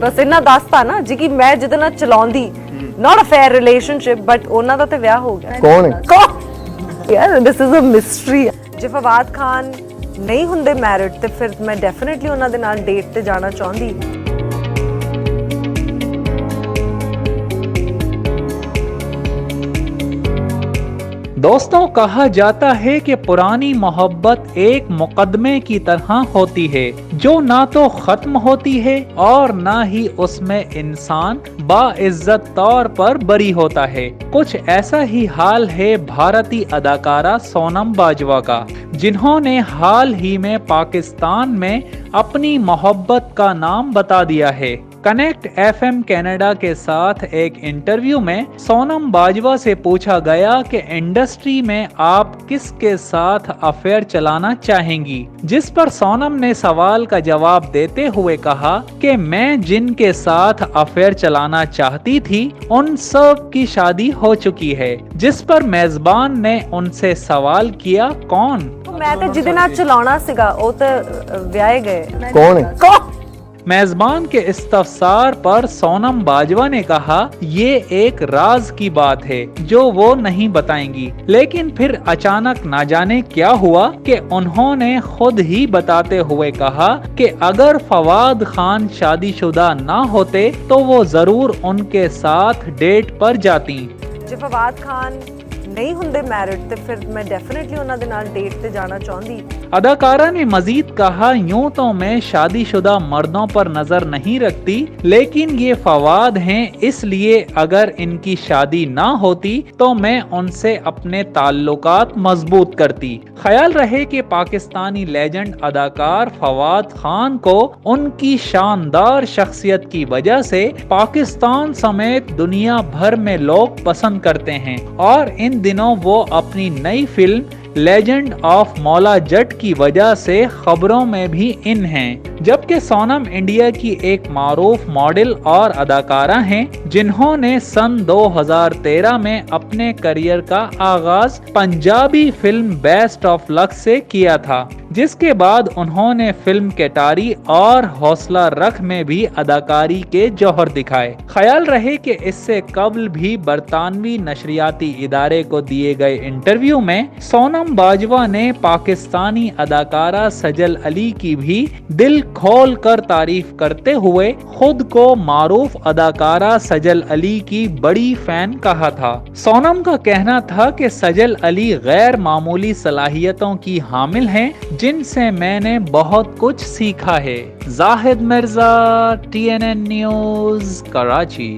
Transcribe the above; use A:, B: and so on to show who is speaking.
A: ਬਸ ਇਹਨਾਂ ਦੱਸਤਾ ਨਾ ਜੀ ਕਿ ਮੈਂ ਜਿਹਦੇ ਨਾਲ ਚਲਾਉਂਦੀ not a fair relationship but ਉਹਨਾਂ ਦਾ ਤੇ ਵਿਆਹ ਹੋ ਗਿਆ।
B: ਕੌਣ ਹੈ?
A: ਯਾਰ this is a mystery। ਜੇ ਫਵਾਦ ਖਾਨ ਨਹੀਂ ਹੁੰਦੇ ਮੈਰਿਡ ਤੇ ਫਿਰ ਮੈਂ ਡੈਫੀਨਿਟਲੀ ਉਹਨਾਂ ਦੇ ਨਾਲ ਡੇਟ ਤੇ ਜਾਣਾ ਚਾਹੁੰਦੀ।
C: दोस्तों, कहा जाता है कि पुरानी मोहब्बत एक मुकदमे की तरह होती है जो ना तो खत्म होती है और ना ही उसमें इंसान बाइज्जत तौर पर बरी होता है। कुछ ऐसा ही हाल है भारतीय अदाकारा सोनम बाजवा का, जिन्होंने हाल ही में पाकिस्तान में अपनी मोहब्बत का नाम बता दिया है। कनेक्ट FM कनाडा के साथ एक इंटरव्यू में सोनम बाजवा से पूछा गया कि इंडस्ट्री में आप किसके साथ अफेयर चलाना चाहेंगी, जिस पर सोनम ने सवाल का जवाब देते हुए कहा कि मैं जिनके साथ अफेयर चलाना चाहती थी उन सब की शादी हो चुकी है। जिस पर मेजबान ने उनसे सवाल किया, कौन?
A: मैं तो ਜਿਹਦੇ ਨਾਲ ਚਲਾਉਣਾ ਸੀਗਾ ਉਹ ਤਾਂ ਵਿਆਹੇ ਗਏ।
B: कौन है?
C: मेजबान के इस्तफसार पर सोनम बाजवा ने कहा, ये एक राज की बात है जो वो नहीं बताएंगी। लेकिन फिर अचानक ना जाने क्या हुआ कि उन्होंने खुद ही बताते हुए कहा कि अगर फवाद खान शादीशुदा ना होते तो वो जरूर उनके साथ डेट पर जाती।
A: ਜੇ ਫਵਾਦ ਖਾਨ नहीं ਹੁੰਦੇ मैरिड ਤੇ ਫਿਰ मैं डेफिनेटली ਉਹਨਾਂ ਦੇ ਨਾਲ डेट ਤੇ ਜਾਣਾ ਚਾਹੁੰਦੀ।
C: अदाकारा ने मजीद कहा, यूं तो मैं शादीशुदा मर्दों पर नजर नहीं रखती, लेकिन ये फवाद हैं, इसलिए अगर इनकी शादी ना होती तो मैं उनसे अपने ताल्लुकात मजबूत करती। ख्याल रहे कि पाकिस्तानी लेजेंड अदाकार फवाद खान को उनकी शानदार शख्सियत की वजह से पाकिस्तान समेत दुनिया भर में लोग पसंद करते हैं और इन दिनों वो अपनी नई film legend of Maula Jatt की वजह से खबरों में भी इन हैं। जबकि सोनम इंडिया की एक मारूफ मॉडल और अदाकारा हैं, जिन्होंने सन 2013 में अपने करियर का आगाज Punjabi film best of luck से किया था, जिसके बाद उन्होंने फिल्म केटारी और हौसला रख में भी अदाकारी के जौहर दिखाए। ख्याल रहे कि इससे कबल भी बरतानवी नशरियाती इदारे को दिए गए इंटरव्यू में सोनम बाजवा ने पाकिस्तानी अदाकारा सजल अली की भी दिल खोल कर तारीफ करते हुए खुद को मारूफ अदाकारा सजल अली की बड़ी फैन कहा था। सोनम का कहना था कि सजल अली गैर मामूली सलाहियतों की हामिल हैं, जिनसे मैंने बहुत कुछ सीखा है। Zahid Mirza, TNN news, Karachi.